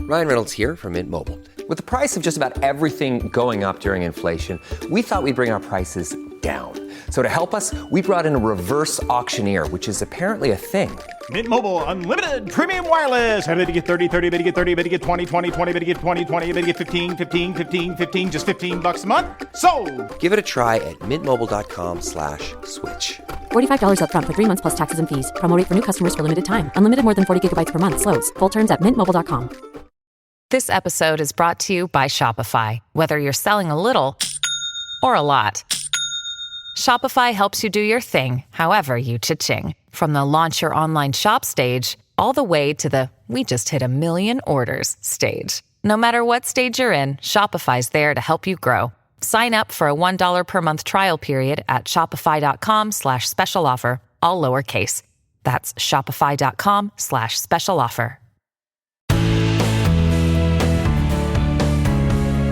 Ryan Reynolds here from Mint Mobile. With the price of just about everything going up during inflation, we thought we'd bring our prices down. So to help us, we brought in a reverse auctioneer, which is apparently a thing. Mint Mobile Unlimited Premium Wireless. How to get 30, 30, how to get 30, how to get 20, 20, 20, how to get 20, 20, how to get 15, 15, 15, 15, just $15 a month? Sold! Give it a try at mintmobile.com/switch. $45 up front for 3 months plus taxes and fees. Promo rate for new customers for limited time. Unlimited more than 40 gigabytes per month. Slows full terms at mintmobile.com. This episode is brought to you by Shopify. Whether you're selling a little or a lot, Shopify helps you do your thing, however you cha-ching. From the launch your online shop stage, all the way to the we just hit 1 million orders stage. No matter what stage you're in, Shopify's there to help you grow. Sign up for a $1 per month trial period at shopify.com/special offer, all lowercase. That's shopify.com/special offer.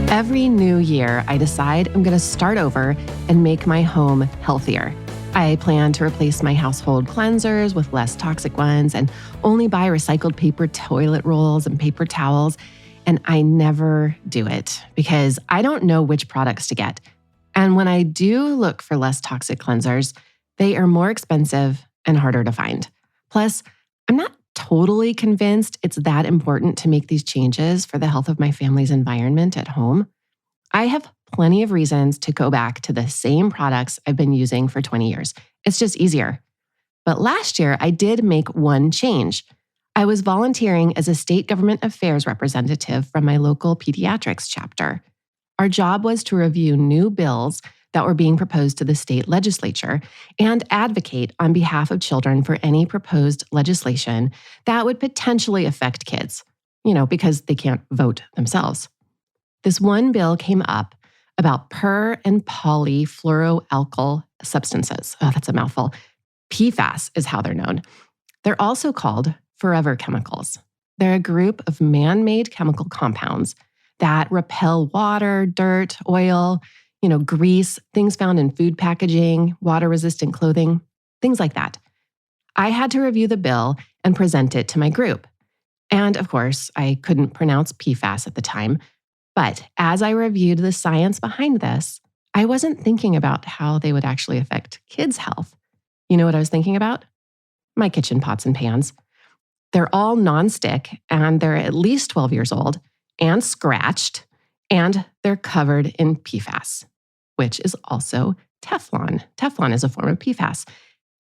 Every new year, I decide I'm going to start over and make my home healthier. I plan to replace my household cleansers with less toxic ones and only buy recycled paper toilet rolls and paper towels. And I never do it because I don't know which products to get. And when I do look for less toxic cleansers, they are more expensive and harder to find. Plus, I'm not totally convinced it's that important to make these changes for the health of my family's environment at home. I have plenty of reasons to go back to the same products I've been using for 20 years. It's just easier. But last year, I did make one change. I was volunteering as a state government affairs representative from my local pediatrics chapter. Our job was to review new bills that were being proposed to the state legislature and advocate on behalf of children for any proposed legislation that would potentially affect kids, because they can't vote themselves. This one bill came up about per and polyfluoroalkyl substances. Oh, that's a mouthful. PFAS is how they're known. They're also called forever chemicals. They're a group of man-made chemical compounds that repel water, dirt, oil, grease, things found in food packaging, water-resistant clothing, things like that. I had to review the bill and present it to my group. And of course, I couldn't pronounce PFAS at the time. But as I reviewed the science behind this, I wasn't thinking about how they would actually affect kids' health. You know what I was thinking about? My kitchen pots and pans. They're all nonstick, and they're at least 12 years old and scratched, and they're covered in PFAS, which is also Teflon. Teflon is a form of PFAS.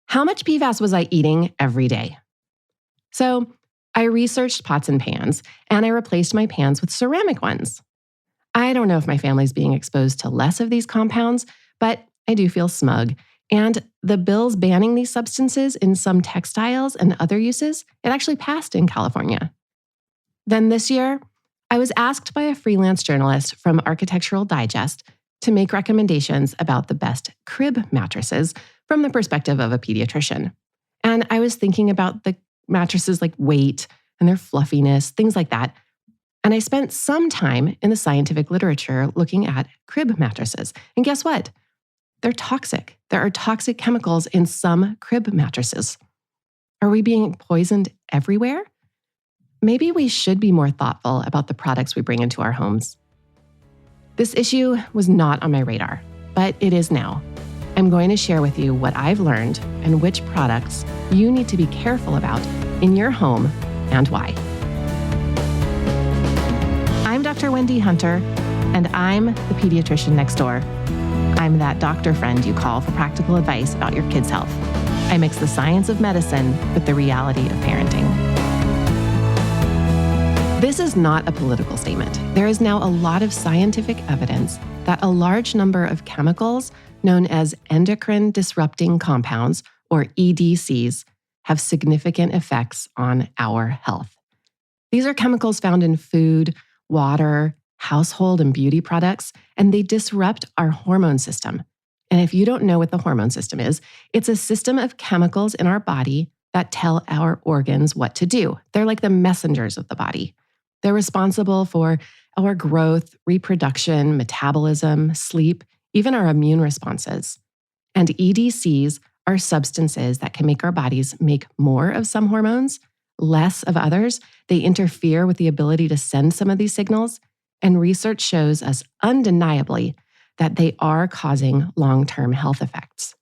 How much PFAS was I eating every day? So I researched pots and pans, and I replaced my pans with ceramic ones. I don't know if my family's being exposed to less of these compounds, but I do feel smug. And the bills banning these substances in some textiles and other uses, it actually passed in California. Then this year, I was asked by a freelance journalist from Architectural Digest to make recommendations about the best crib mattresses from the perspective of a pediatrician. And I was thinking about the mattresses like weight and their fluffiness, things like that. And I spent some time in the scientific literature looking at crib mattresses. And guess what? They're toxic. There are toxic chemicals in some crib mattresses. Are we being poisoned everywhere? Maybe we should be more thoughtful about the products we bring into our homes. This issue was not on my radar, but it is now. I'm going to share with you what I've learned and which products you need to be careful about in your home and why. I'm Dr. Wendy Hunter, and I'm the pediatrician next door. I'm that doctor friend you call for practical advice about your kids' health. I mix the science of medicine with the reality of parenting. This is not a political statement. There is now a lot of scientific evidence that a large number of chemicals known as endocrine-disrupting compounds, or EDCs, have significant effects on our health. These are chemicals found in food, water, household and beauty products, and they disrupt our hormone system. And if you don't know what the hormone system is, it's a system of chemicals in our body that tell our organs what to do. They're like the messengers of the body. They're responsible for our growth, reproduction, metabolism, sleep, even our immune responses. And EDCs are substances that can make our bodies make more of some hormones, less of others, they interfere with the ability to send some of these signals, and research shows us undeniably that they are causing long-term health effects.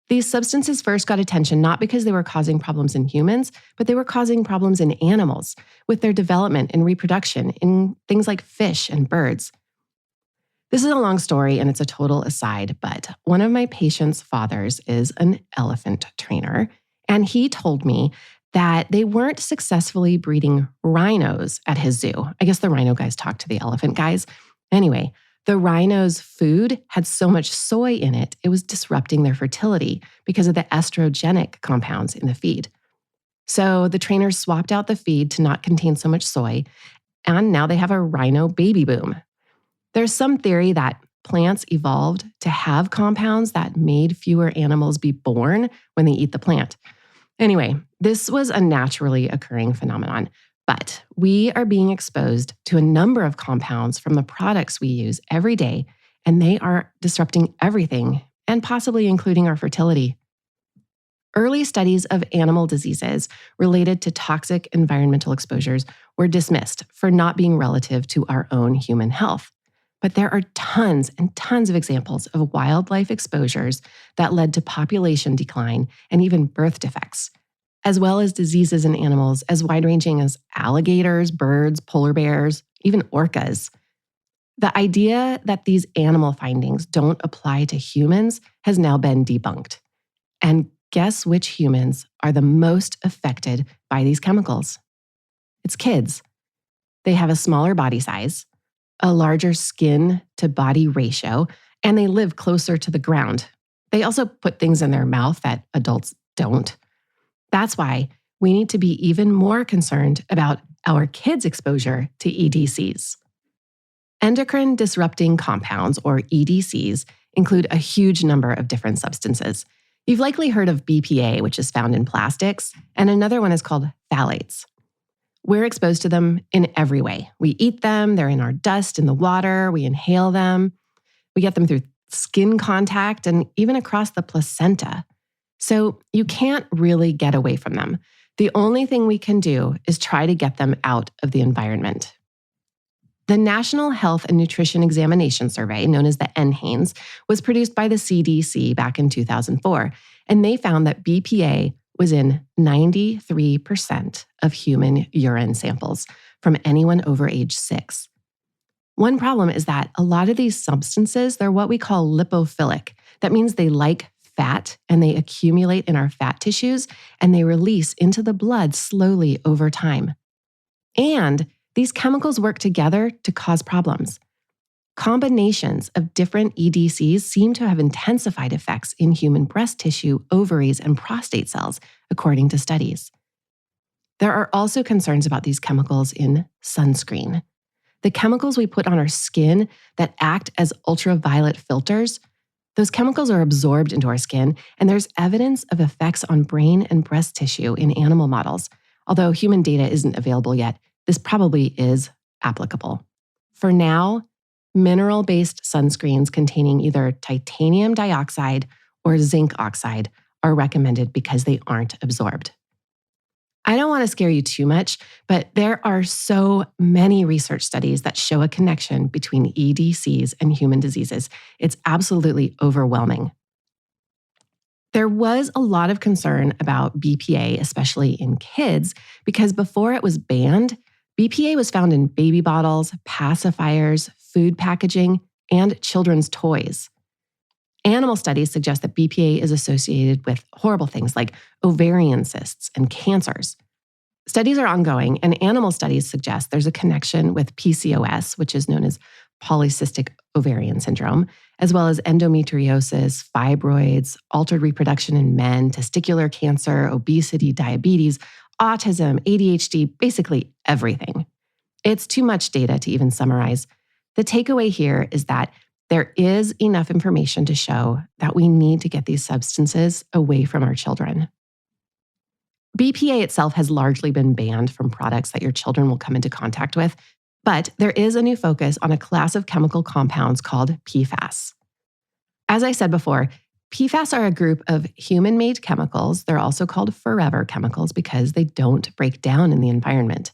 These substances first got attention not because they were causing problems in humans, but they were causing problems in animals with their development and reproduction in things like fish and birds. This is a long story and it's a total aside, but one of my patients' fathers is an elephant trainer, and he told me that they weren't successfully breeding rhinos at his zoo. I guess the rhino guys talk to the elephant guys. Anyway, the rhinos' food had so much soy in it, it was disrupting their fertility because of the estrogenic compounds in the feed. So the trainers swapped out the feed to not contain so much soy, and now they have a rhino baby boom. There's some theory that plants evolved to have compounds that made fewer animals be born when they eat the plant. Anyway, this was a naturally occurring phenomenon. But we are being exposed to a number of compounds from the products we use every day, and they are disrupting everything, and possibly including our fertility. Early studies of animal diseases related to toxic environmental exposures were dismissed for not being relative to our own human health. But there are tons and tons of examples of wildlife exposures that led to population decline and even birth defects, as well as diseases in animals as wide-ranging as alligators, birds, polar bears, even orcas. The idea that these animal findings don't apply to humans has now been debunked. And guess which humans are the most affected by these chemicals? It's kids. They have a smaller body size, a larger skin-to-body ratio, and they live closer to the ground. They also put things in their mouth that adults don't. That's why we need to be even more concerned about our kids' exposure to EDCs. Endocrine-disrupting compounds, or EDCs, include a huge number of different substances. You've likely heard of BPA, which is found in plastics, and another one is called phthalates. We're exposed to them in every way. We eat them, they're in our dust, in the water, we inhale them. We get them through skin contact and even across the placenta. So you can't really get away from them. The only thing we can do is try to get them out of the environment. The National Health and Nutrition Examination Survey, known as the NHANES, was produced by the CDC back in 2004, and they found that BPA was in 93% of human urine samples from anyone over age 6. One problem is that a lot of these substances, they're what we call lipophilic. That means they like fat and they accumulate in our fat tissues and they release into the blood slowly over time. And these chemicals work together to cause problems. Combinations of different EDCs seem to have intensified effects in human breast tissue, ovaries, and prostate cells, according to studies. There are also concerns about these chemicals in sunscreen. The chemicals we put on our skin that act as ultraviolet filters, those chemicals are absorbed into our skin, and there's evidence of effects on brain and breast tissue in animal models. Although human data isn't available yet, this probably is applicable. For now, mineral-based sunscreens containing either titanium dioxide or zinc oxide are recommended because they aren't absorbed. I don't want to scare you too much, but there are so many research studies that show a connection between EDCs and human diseases. It's absolutely overwhelming. There was a lot of concern about BPA, especially in kids, because before it was banned, BPA was found in baby bottles, pacifiers, food packaging, and children's toys. Animal studies suggest that BPA is associated with horrible things like ovarian cysts and cancers. Studies are ongoing, and animal studies suggest there's a connection with PCOS, which is known as polycystic ovarian syndrome, as well as endometriosis, fibroids, altered reproduction in men, testicular cancer, obesity, diabetes, autism, ADHD, basically everything. It's too much data to even summarize. The takeaway here is that there is enough information to show that we need to get these substances away from our children. BPA itself has largely been banned from products that your children will come into contact with, but there is a new focus on a class of chemical compounds called PFAS. As I said before, PFAS are a group of human-made chemicals. They're also called forever chemicals because they don't break down in the environment.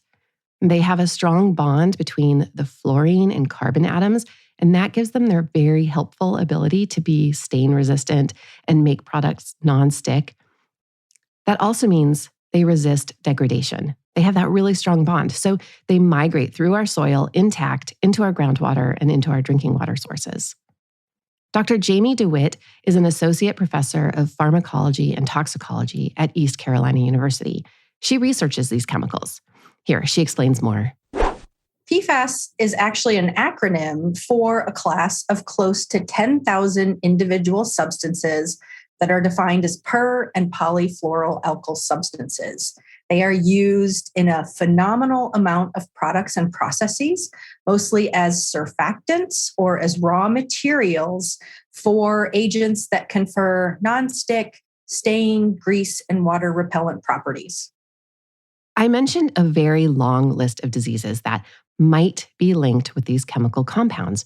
They have a strong bond between the fluorine and carbon atoms, and that gives them their very helpful ability to be stain-resistant and make products non-stick. That also means they resist degradation. They have that really strong bond, so they migrate through our soil intact into our groundwater and into our drinking water sources. Dr. Jamie DeWitt is an associate professor of pharmacology and toxicology at East Carolina University. She researches these chemicals. Here, she explains more. PFAS is actually an acronym for a class of close to 10,000 individual substances that are defined as per- and polyfluoroalkyl substances. They are used in a phenomenal amount of products and processes, mostly as surfactants or as raw materials for agents that confer nonstick, stain, grease, and water repellent properties. I mentioned a very long list of diseases that might be linked with these chemical compounds.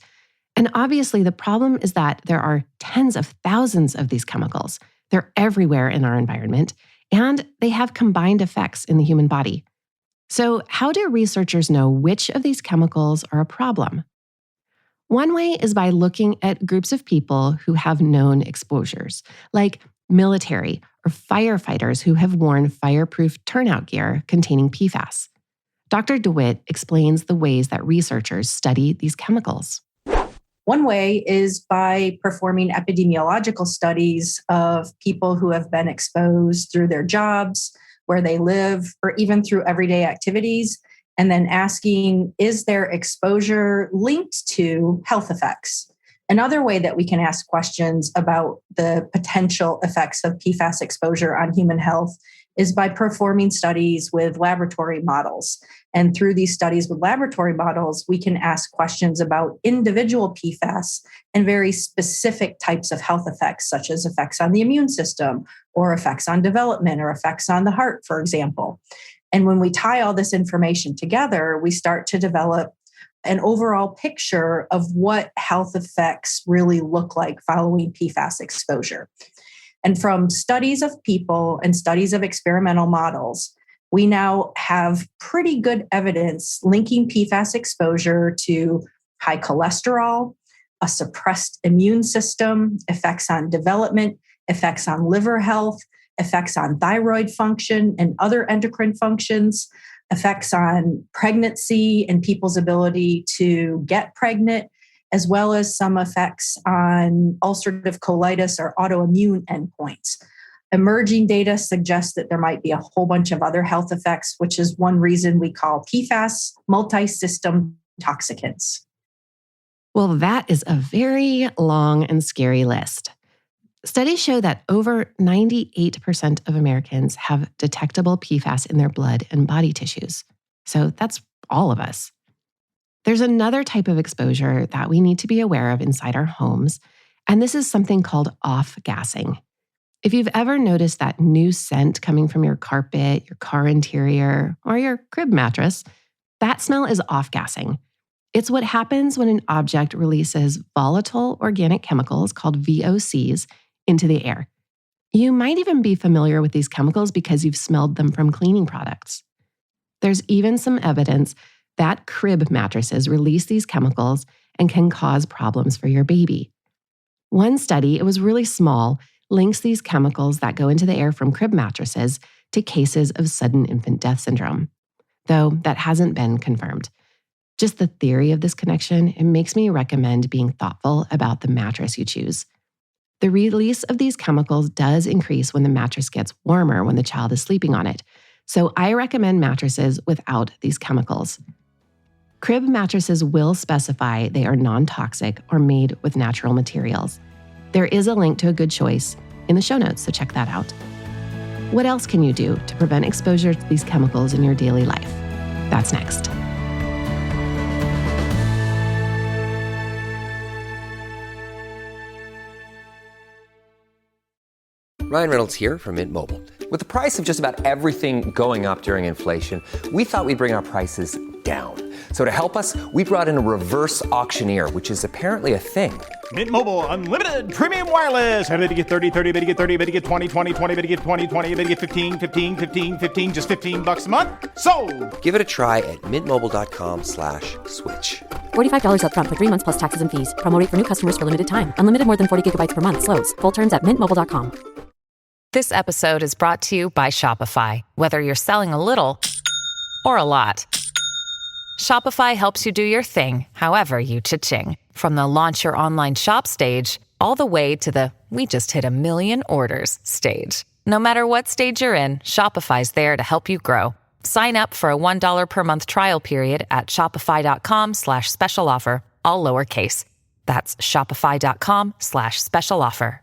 And obviously, the problem is that there are tens of thousands of these chemicals. They're everywhere in our environment, and they have combined effects in the human body. So, how do researchers know which of these chemicals are a problem? One way is by looking at groups of people who have known exposures, like military or firefighters who have worn fireproof turnout gear containing PFAS. Dr. DeWitt explains the ways that researchers study these chemicals. One way is by performing epidemiological studies of people who have been exposed through their jobs, where they live, or even through everyday activities, and then asking, is their exposure linked to health effects? Another way that we can ask questions about the potential effects of PFAS exposure on human health is by performing studies with laboratory models. And through these studies with laboratory models, we can ask questions about individual PFAS and very specific types of health effects, such as effects on the immune system or effects on development or effects on the heart, for example. And when we tie all this information together, we start to develop an overall picture of what health effects really look like following PFAS exposure. And from studies of people and studies of experimental models, we now have pretty good evidence linking PFAS exposure to high cholesterol, a suppressed immune system, effects on development, effects on liver health, effects on thyroid function and other endocrine functions, effects on pregnancy and people's ability to get pregnant, as well as some effects on ulcerative colitis or autoimmune endpoints. Emerging data suggests that there might be a whole bunch of other health effects, which is one reason we call PFAS multi-system toxicants. Well, that is a very long and scary list. Studies show that over 98% of Americans have detectable PFAS in their blood and body tissues. So that's all of us. There's another type of exposure that we need to be aware of inside our homes, and this is something called off-gassing. If you've ever noticed that new scent coming from your carpet, your car interior, or your crib mattress, that smell is off-gassing. It's what happens when an object releases volatile organic chemicals called VOCs into the air. You might even be familiar with these chemicals because you've smelled them from cleaning products. There's even some evidence that crib mattresses release these chemicals and can cause problems for your baby. One study, it was really small, links these chemicals that go into the air from crib mattresses to cases of sudden infant death syndrome, though that hasn't been confirmed. Just the theory of this connection, it makes me recommend being thoughtful about the mattress you choose. The release of these chemicals does increase when the mattress gets warmer when the child is sleeping on it, so I recommend mattresses without these chemicals. Crib mattresses will specify they are non-toxic or made with natural materials. There is a link to a good choice in the show notes, so check that out. What else can you do to prevent exposure to these chemicals in your daily life? That's next. Ryan Reynolds here from Mint Mobile. With the price of just about everything going up during inflation, we thought we'd bring our prices down. So to help us, we brought in a reverse auctioneer, which is apparently a thing. Mint Mobile Unlimited Premium Wireless. How to get 30, 30, bit to get 30, bit to get 20, 20, 20, bit to get 20, 20, bit to get 15, 15, 15, 15, just $15 a month? Sold! Give it a try at mintmobile.com/switch. $45 up front for 3 months plus taxes and fees. Promo rate for new customers for limited time. Unlimited more than 40 gigabytes per month slows. Full terms at mintmobile.com. This episode is brought to you by Shopify. Whether you're selling a little or a lot, Shopify helps you do your thing, however you cha-ching. From the launch your online shop stage, all the way to the we just hit 1 million orders stage. No matter what stage you're in, Shopify's there to help you grow. Sign up for a $1 per month trial period at shopify.com/special offer, all lowercase. That's shopify.com/special offer.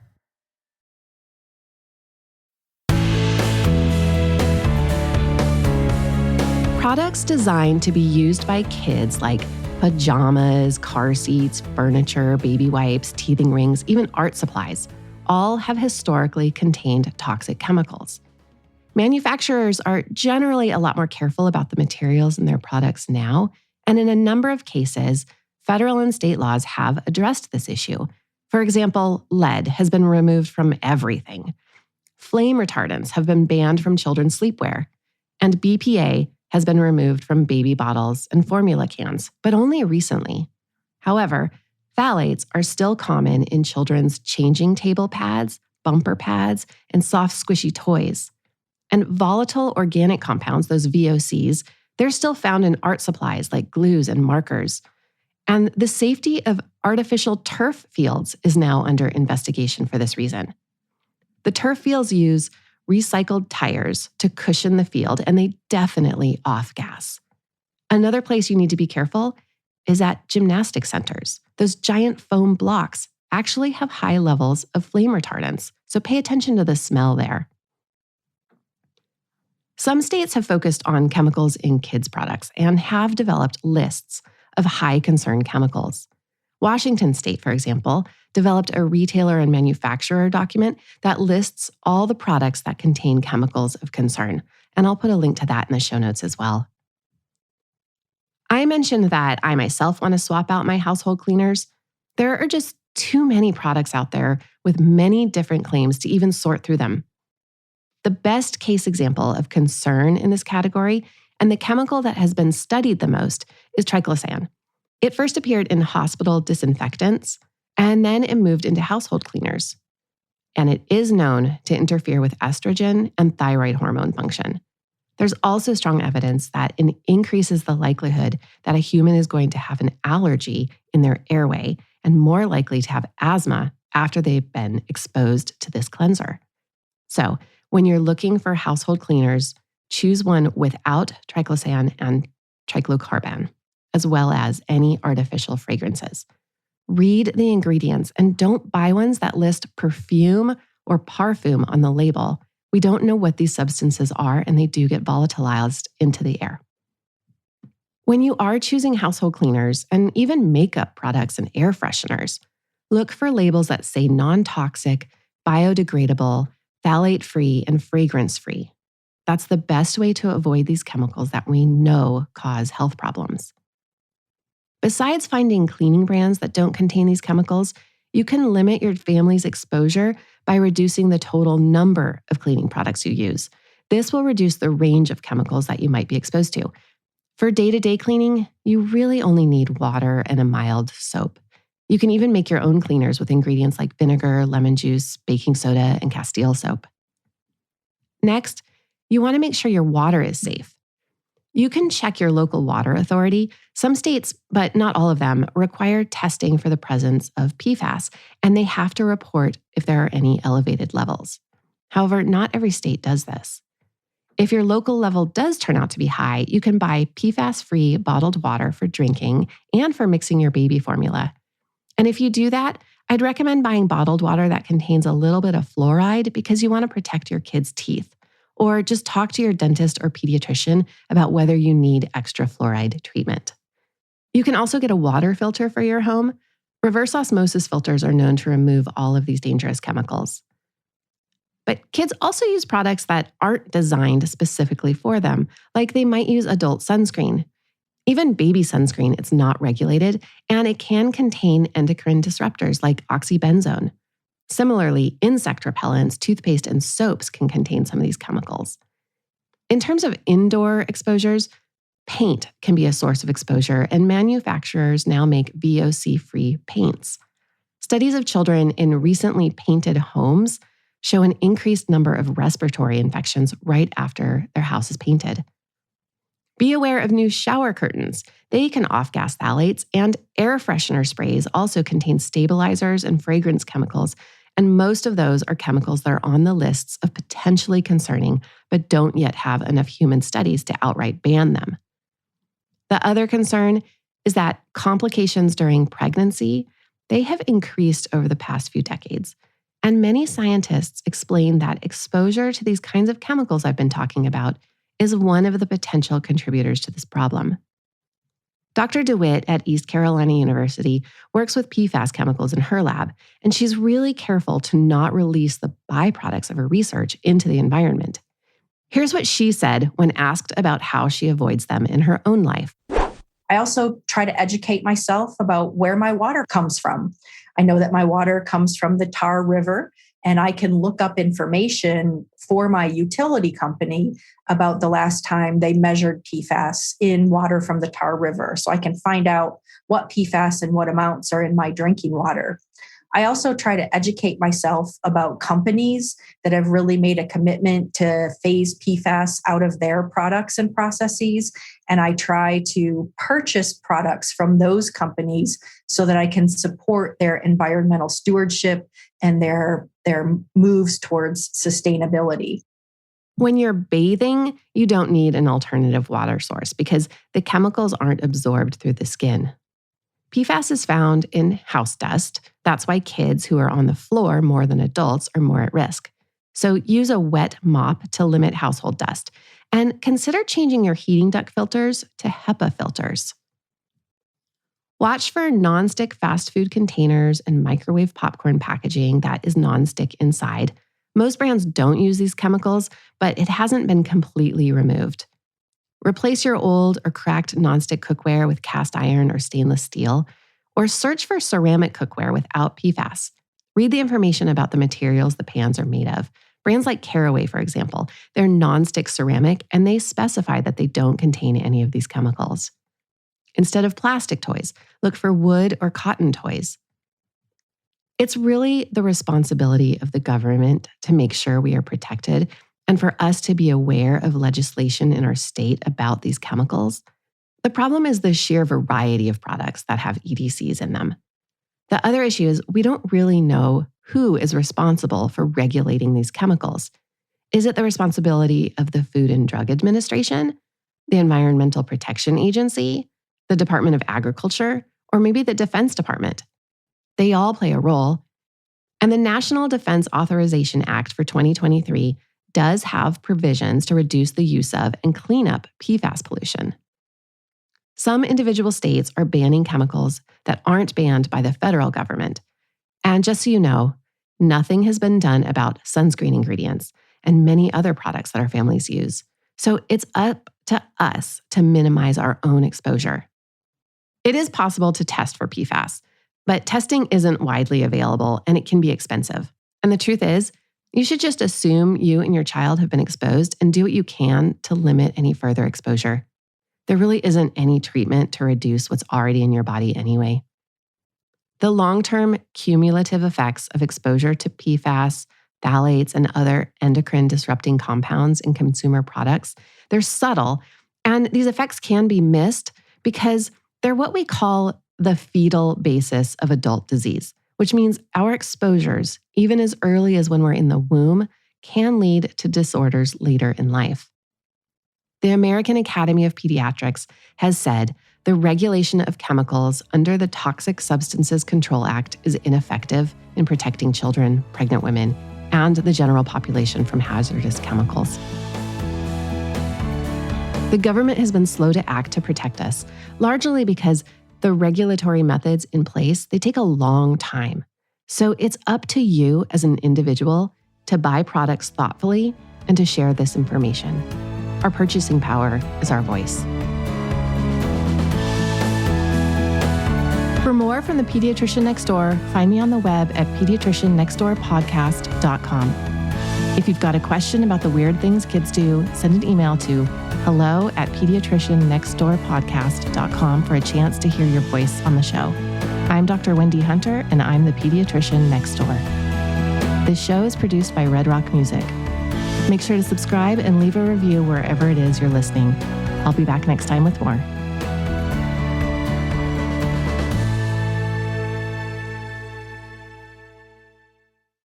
Products designed to be used by kids like pajamas, car seats, furniture, baby wipes, teething rings, even art supplies, all have historically contained toxic chemicals. Manufacturers are generally a lot more careful about the materials in their products now, and in a number of cases, federal and state laws have addressed this issue. For example, lead has been removed from everything. Flame retardants have been banned from children's sleepwear, and BPA has been removed from baby bottles and formula cans, but only recently. However, phthalates are still common in children's changing table pads, bumper pads, and soft squishy toys. And volatile organic compounds, those VOCs, they're still found in art supplies like glues and markers. And the safety of artificial turf fields is now under investigation for this reason. The turf fields use recycled tires to cushion the field, and they definitely off-gas. Another place you need to be careful is at gymnastic centers. Those giant foam blocks actually have high levels of flame retardants, so pay attention to the smell there. Some states have focused on chemicals in kids' products and have developed lists of high concern chemicals. Washington State, for example, developed a retailer and manufacturer document that lists all the products that contain chemicals of concern, and I'll put a link to that in the show notes as well. I mentioned that I myself want to swap out my household cleaners. There are just too many products out there with many different claims to even sort through them. The best case example of concern in this category, and the chemical that has been studied the most, is triclosan. It first appeared in hospital disinfectants, and then it moved into household cleaners. And it is known to interfere with estrogen and thyroid hormone function. There's also strong evidence that it increases the likelihood that a human is going to have an allergy in their airway and more likely to have asthma after they've been exposed to this cleanser. So, when you're looking for household cleaners, choose one without triclosan and triclocarban, as well as any artificial fragrances. Read the ingredients and don't buy ones that list perfume or parfum on the label. We don't know what these substances are, and they do get volatilized into the air. When you are choosing household cleaners and even makeup products and air fresheners, look for labels that say non-toxic, biodegradable, phthalate-free, and fragrance-free. That's the best way to avoid these chemicals that we know cause health problems. Besides finding cleaning brands that don't contain these chemicals, you can limit your family's exposure by reducing the total number of cleaning products you use. This will reduce the range of chemicals that you might be exposed to. For day-to-day cleaning, you really only need water and a mild soap. You can even make your own cleaners with ingredients like vinegar, lemon juice, baking soda, and Castile soap. Next, you want to make sure your water is safe. You can check your local water authority. Some states, but not all of them, require testing for the presence of PFAS, and they have to report if there are any elevated levels. However, not every state does this. If your local level does turn out to be high, you can buy PFAS-free bottled water for drinking and for mixing your baby formula. And if you do that, I'd recommend buying bottled water that contains a little bit of fluoride because you want to protect your kids' teeth. Or just talk to your dentist or pediatrician about whether you need extra fluoride treatment. You can also get a water filter for your home. Reverse osmosis filters are known to remove all of these dangerous chemicals. But kids also use products that aren't designed specifically for them, like they might use adult sunscreen. Even baby sunscreen is not regulated, and it can contain endocrine disruptors like oxybenzone. Similarly, insect repellents, toothpaste, and soaps can contain some of these chemicals. In terms of indoor exposures, paint can be a source of exposure, and manufacturers now make VOC-free paints. Studies of children in recently painted homes show an increased number of respiratory infections right after their house is painted. Be aware of new shower curtains. They can off-gas phthalates, and air freshener sprays also contain stabilizers and fragrance chemicals, and most of those are chemicals that are on the lists of potentially concerning, but don't yet have enough human studies to outright ban them. The other concern is that complications during pregnancy, they have increased over the past few decades. And many scientists explain that exposure to these kinds of chemicals I've been talking about is one of the potential contributors to this problem. Dr. DeWitt at East Carolina University works with PFAS chemicals in her lab, and she's really careful to not release the byproducts of her research into the environment. Here's what she said when asked about how she avoids them in her own life. I also try to educate myself about where my water comes from. I know that my water comes from the Tar River, and I can look up information for my utility company about the last time they measured PFAS in water from the Tar River. So I can find out what PFAS and what amounts are in my drinking water. I also try to educate myself about companies that have really made a commitment to phase PFAS out of their products and processes. And I try to purchase products from those companies so that I can support their environmental stewardship and their moves towards sustainability. When you're bathing, you don't need an alternative water source because the chemicals aren't absorbed through the skin. PFAS is found in house dust. That's why kids who are on the floor more than adults are more at risk. So use a wet mop to limit household dust. And consider changing your heating duct filters to HEPA filters. Watch for nonstick fast food containers and microwave popcorn packaging that is nonstick inside. Most brands don't use these chemicals, but it hasn't been completely removed. Replace your old or cracked nonstick cookware with cast iron or stainless steel, or search for ceramic cookware without PFAS. Read the information about the materials the pans are made of. Brands like Caraway, for example, they're nonstick ceramic, and they specify that they don't contain any of these chemicals. Instead of plastic toys, look for wood or cotton toys. It's really the responsibility of the government to make sure we are protected and for us to be aware of legislation in our state about these chemicals. The problem is the sheer variety of products that have EDCs in them. The other issue is we don't really know who is responsible for regulating these chemicals. Is it the responsibility of the Food and Drug Administration, the Environmental Protection Agency, the Department of Agriculture, or maybe the Defense Department? They all play a role. And the National Defense Authorization Act for 2023 does have provisions to reduce the use of and clean up PFAS pollution. Some individual states are banning chemicals that aren't banned by the federal government. And just so you know, nothing has been done about sunscreen ingredients and many other products that our families use. So it's up to us to minimize our own exposure. It is possible to test for PFAS, but testing isn't widely available and it can be expensive. And the truth is, you should just assume you and your child have been exposed and do what you can to limit any further exposure. There really isn't any treatment to reduce what's already in your body anyway. The long-term cumulative effects of exposure to PFAS, phthalates, and other endocrine-disrupting compounds in consumer products, they're subtle, and these effects can be missed because they're what we call the fetal basis of adult disease, which means our exposures, even as early as when we're in the womb, can lead to disorders later in life. The American Academy of Pediatrics has said the regulation of chemicals under the Toxic Substances Control Act is ineffective in protecting children, pregnant women, and the general population from hazardous chemicals. The government has been slow to act to protect us, largely because the regulatory methods in place, they take a long time. So it's up to you as an individual to buy products thoughtfully and to share this information. Our purchasing power is our voice. For more from the Pediatrician Next Door, find me on the web at pediatriciannextdoorpodcast.com. If you've got a question about the weird things kids do, send an email to hello@pediatriciannextdoorpodcast.com for a chance to hear your voice on the show. I'm Dr. Wendy Hunter, and I'm the Pediatrician Next Door. This show is produced by Red Rock Music. Make sure to subscribe and leave a review wherever it is you're listening. I'll be back next time with more.